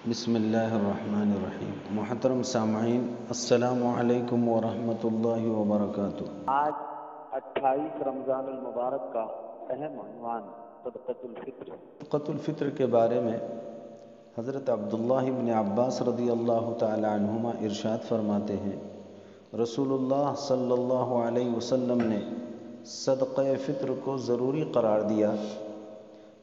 بسم اللہ الرحمن الرحیم۔ محترم سامعین، السلام علیکم ورحمۃ اللہ وبرکاتہ۔ آج 28 رمضان المبارک کا اہم عنوان صدقۃ الفطر۔ صدقۃ الفطر کے بارے میں حضرت عبداللہ بن عباس رضی اللہ تعالی عنہما ارشاد فرماتے ہیں، رسول اللہ صلی اللہ علیہ وسلم نے صدقہ فطر کو ضروری قرار دیا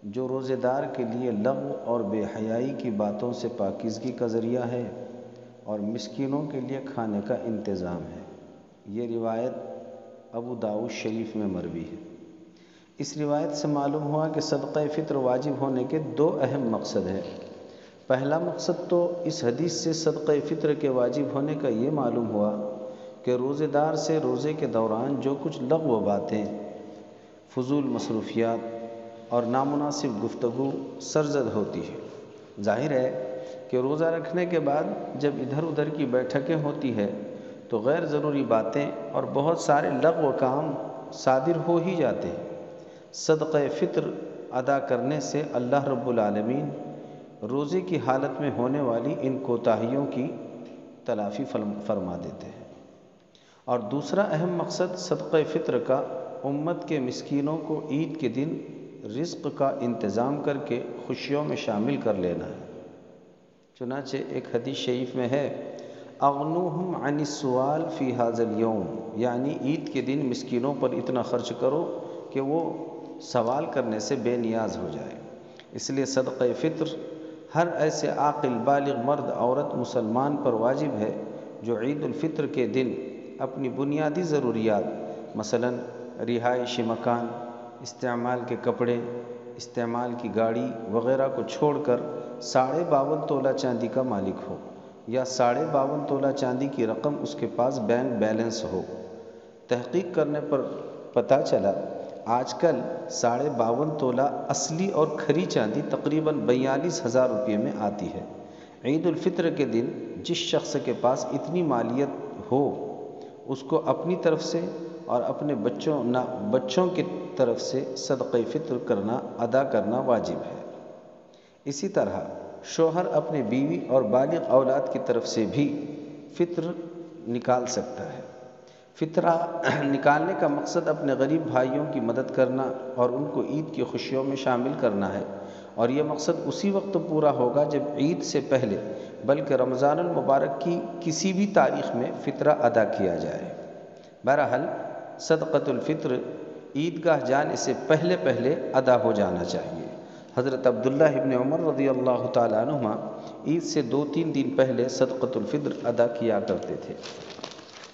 جو روزے دار کے لیے لغو اور بے حیائی کی باتوں سے پاکیزگی کا ذریعہ ہے اور مسکینوں کے لیے کھانے کا انتظام ہے۔ یہ روایت ابو داؤد شریف میں مروی ہے۔ اس روایت سے معلوم ہوا کہ صدقہ فطر واجب ہونے کے دو اہم مقصد ہیں۔ پہلا مقصد تو اس حدیث سے صدقہ فطر کے واجب ہونے کا یہ معلوم ہوا کہ روزے دار سے روزے کے دوران جو کچھ لغو باتیں، فضول مصروفیات اور نامناسب گفتگو سرزد ہوتی ہے۔ ظاہر ہے کہ روزہ رکھنے کے بعد جب ادھر ادھر کی بیٹھکیں ہوتی ہے تو غیر ضروری باتیں اور بہت سارے لغو کام صادر ہو ہی جاتے ہیں۔ صدقہ فطر ادا کرنے سے اللہ رب العالمین روزے کی حالت میں ہونے والی ان کوتاہیوں کی تلافی فرما دیتے ہیں۔ اور دوسرا اہم مقصد صدقہ فطر کا امت کے مسکینوں کو عید کے دن رزق کا انتظام کر کے خوشیوں میں شامل کر لینا ہے۔ چنانچہ ایک حدیث شریف میں ہے، اغنوہم عن السؤال فی ھذا اليوم، یعنی عید کے دن مسکینوں پر اتنا خرچ کرو کہ وہ سوال کرنے سے بے نیاز ہو جائے۔ اس لیے صدقہ فطر ہر ایسے عاقل بالغ مرد عورت مسلمان پر واجب ہے جو عید الفطر کے دن اپنی بنیادی ضروریات مثلا رہائشی مکان، استعمال کے کپڑے، استعمال کی گاڑی وغیرہ کو چھوڑ کر 52.5 تولہ چاندی کا مالک ہو یا 52.5 تولہ چاندی کی رقم اس کے پاس بینک بیلنس ہو۔ تحقیق کرنے پر پتہ چلا آج کل 52.5 تولہ اصلی اور کھری چاندی تقریباً 42,000 روپے میں آتی ہے۔ عید الفطر کے دن جس شخص کے پاس اتنی مالیت ہو اس کو اپنی طرف سے اور اپنے بچوں کی طرف سے صدقہ فطر ادا کرنا واجب ہے۔ اسی طرح شوہر اپنے بیوی اور بالغ اولاد کی طرف سے بھی فطر نکال سکتا ہے۔ فطرہ نکالنے کا مقصد اپنے غریب بھائیوں کی مدد کرنا اور ان کو عید کی خوشیوں میں شامل کرنا ہے، اور یہ مقصد اسی وقت پورا ہوگا جب عید سے پہلے بلکہ رمضان المبارک کی کسی بھی تاریخ میں فطرہ ادا کیا جائے۔ بہرحال صدقۃ الفطر عیدگاہ جانے سے پہلے ادا ہو جانا چاہیے۔ حضرت عبداللہ ابن عمر رضی اللہ تعالیٰ عنہما عید سے 2-3 دن پہلے صدقۃ الفطر ادا کیا کرتے تھے۔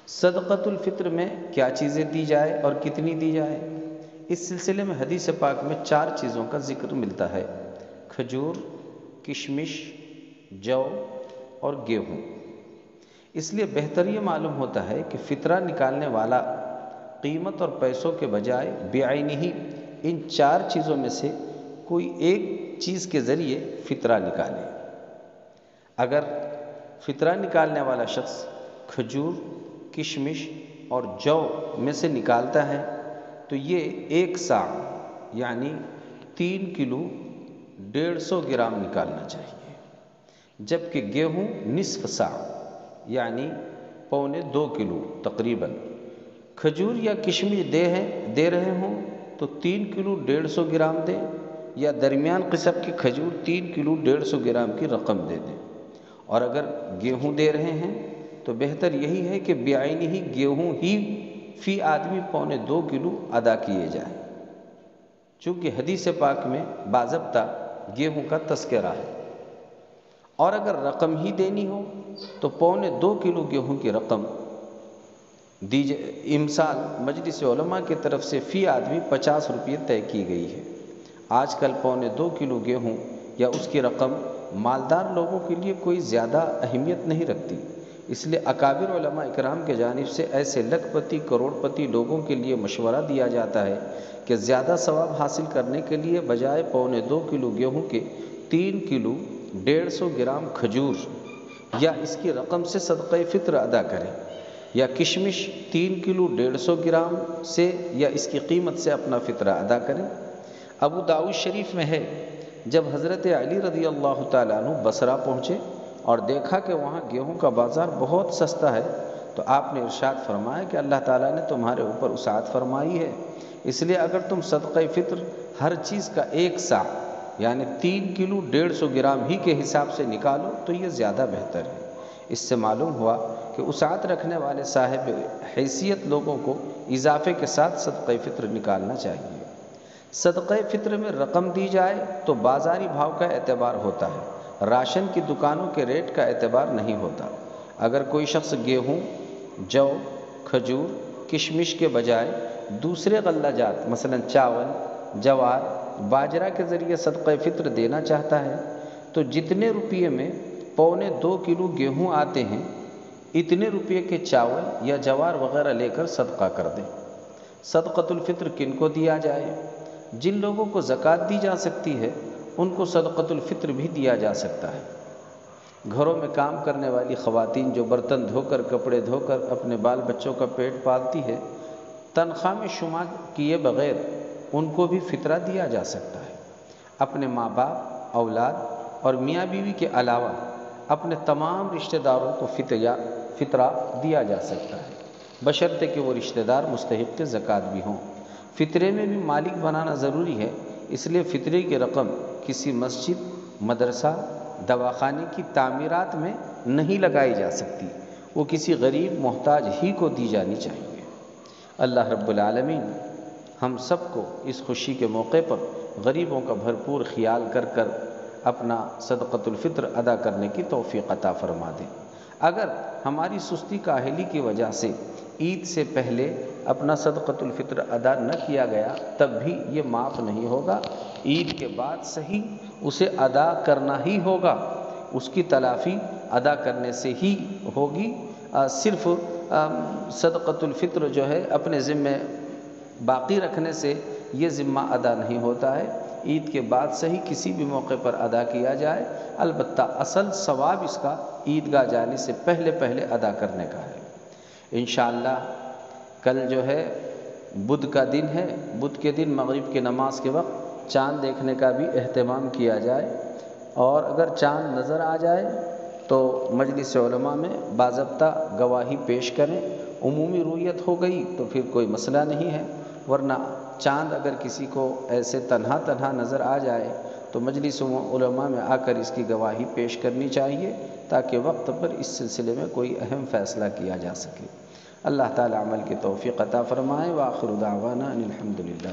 صدقۃ الفطر میں کیا چیزیں دی جائے اور کتنی دی جائے، اس سلسلے میں حدیث پاک میں 4 چیزوں کا ذکر ملتا ہے: کھجور، کشمش، جو اور گیہوں۔ اس لیے بہتر یہ معلوم ہوتا ہے کہ فطرہ نکالنے والا قیمت اور پیسوں کے بجائے بعینہ ان 4 چیزوں میں سے کوئی ایک چیز کے ذریعے فطرہ نکالے۔ اگر فطرہ نکالنے والا شخص کھجور، کشمش اور جو میں سے نکالتا ہے تو یہ 1 صاع یعنی 3 کلو 150 گرام نکالنا چاہیے، جبکہ گیہوں نصف صاع یعنی 2.25 کلو تقریباً۔ کھجور یا کشمش دے رہے ہوں تو 3 کلو 150 گرام دیں، یا درمیان قسم کی کھجور 3 کلو 150 گرام کی رقم دے دیں۔ اور اگر گیہوں دے رہے ہیں تو بہتر یہی ہے کہ بعینہ ہی گیہوں ہی فی آدمی 2.25 کلو ادا کیے جائیں، چونکہ حدیث پاک میں باضابطہ گیہوں کا تذکرہ ہے۔ اور اگر رقم ہی دینی ہو تو 2.25 کلو گیہوں کی رقم امسال مجلس علماء کی طرف سے فی آدمی 50 روپے طے کی گئی ہے۔ آج کل 2.25 کلو گیہوں یا اس کی رقم مالدار لوگوں کے لیے کوئی زیادہ اہمیت نہیں رکھتی، اس لیے اکابر علماء اکرام کی جانب سے ایسے لاکھ پتی کروڑ پتی لوگوں کے لیے مشورہ دیا جاتا ہے کہ زیادہ ثواب حاصل کرنے کے لیے بجائے 2.25 کلو گیہوں کے 3 کلو 150 گرام کھجور یا اس کی رقم سے صدقہ فطر ادا کریں، یا کشمش 3 کلو 150 گرام سے یا اس کی قیمت سے اپنا فطرہ ادا کریں۔ ابو داؤد شریف میں ہے، جب حضرت علی رضی اللہ تعالیٰ عنہ بصرہ پہنچے اور دیکھا کہ وہاں گیہوں کا بازار بہت سستا ہے، تو آپ نے ارشاد فرمایا کہ اللہ تعالیٰ نے تمہارے اوپر وسعت فرمائی ہے، اس لیے اگر تم صدقہ فطر ہر چیز کا 1 سا یعنی 3 کلو 150 گرام ہی کے حساب سے نکالو تو یہ زیادہ بہتر ہے۔ اس سے معلوم ہوا کہ وسعت رکھنے والے صاحب حیثیت لوگوں کو اضافے کے ساتھ صدقہ فطر نکالنا چاہیے۔ صدقہ فطر میں رقم دی جائے تو بازاری بھاؤ کا اعتبار ہوتا ہے، راشن کی دکانوں کے ریٹ کا اعتبار نہیں ہوتا۔ اگر کوئی شخص گیہوں، جو، کھجور، کشمش کے بجائے دوسرے غلہ جات مثلا چاول، جوار، باجرہ کے ذریعے صدقہ فطر دینا چاہتا ہے تو جتنے روپیے میں 1.25 کلو گیہوں آتے ہیں اتنے روپیے کے چاول یا جوار وغیرہ لے کر صدقہ کر دیں۔ صدقۃ الفطر کن کو دیا جائے؟ جن لوگوں کو زکوٰۃ دی جا سکتی ہے ان کو صدقۃ الفطر بھی دیا جا سکتا ہے۔ گھروں میں کام کرنے والی خواتین جو برتن دھو کر، کپڑے دھو کر اپنے بال بچوں کا پیٹ پالتی ہے، تنخواہ میں شمار کیے بغیر ان کو بھی فطرہ دیا جا سکتا ہے۔ اپنے ماں باپ، اولاد اور میاں بیوی کے علاوہ اپنے تمام رشتہ داروں کو فطرہ دیا جا سکتا ہے، بشرطے کہ وہ رشتہ دار مستحق زکوٰۃ بھی ہوں۔ فطرے میں بھی مالک بنانا ضروری ہے، اس لیے فطرے کی رقم کسی مسجد، مدرسہ، دواخانے کی تعمیرات میں نہیں لگائی جا سکتی، وہ کسی غریب محتاج ہی کو دی جانی چاہیے۔ اللہ رب العالمین ہم سب کو اس خوشی کے موقع پر غریبوں کا بھرپور خیال کر کر اپنا صدقۃ الفطر ادا کرنے کی توفیق عطا فرما دے۔ اگر ہماری سستی کاہلی کی وجہ سے عید سے پہلے اپنا صدقۃ الفطر ادا نہ کیا گیا تب بھی یہ معاف نہیں ہوگا، عید کے بعد صحیح اسے ادا کرنا ہی ہوگا، اس کی تلافی ادا کرنے سے ہی ہوگی۔ صرف صدقۃ الفطر جو ہے اپنے ذمے باقی رکھنے سے یہ ذمہ ادا نہیں ہوتا ہے، عید کے بعد صحیح کسی بھی موقع پر ادا کیا جائے، البتہ اصل ثواب اس کا عیدگاہ جانے سے پہلے ادا کرنے کا ہے۔ انشاءاللہ کل جو ہے بدھ کا دن ہے، بدھ کے دن مغرب کی نماز کے وقت چاند دیکھنے کا بھی اہتمام کیا جائے، اور اگر چاند نظر آ جائے تو مجلس علماء میں باضابطہ گواہی پیش کریں۔ عمومی رویت ہو گئی تو پھر کوئی مسئلہ نہیں ہے، ورنہ چاند اگر کسی کو ایسے تنہا نظر آ جائے تو مجلس علماء میں آ کر اس کی گواہی پیش کرنی چاہیے تاکہ وقت پر اس سلسلے میں کوئی اہم فیصلہ کیا جا سکے۔ اللہ تعالی عمل کی توفیق عطا فرمائے۔ وآخر دعوانا ان الحمد للہ۔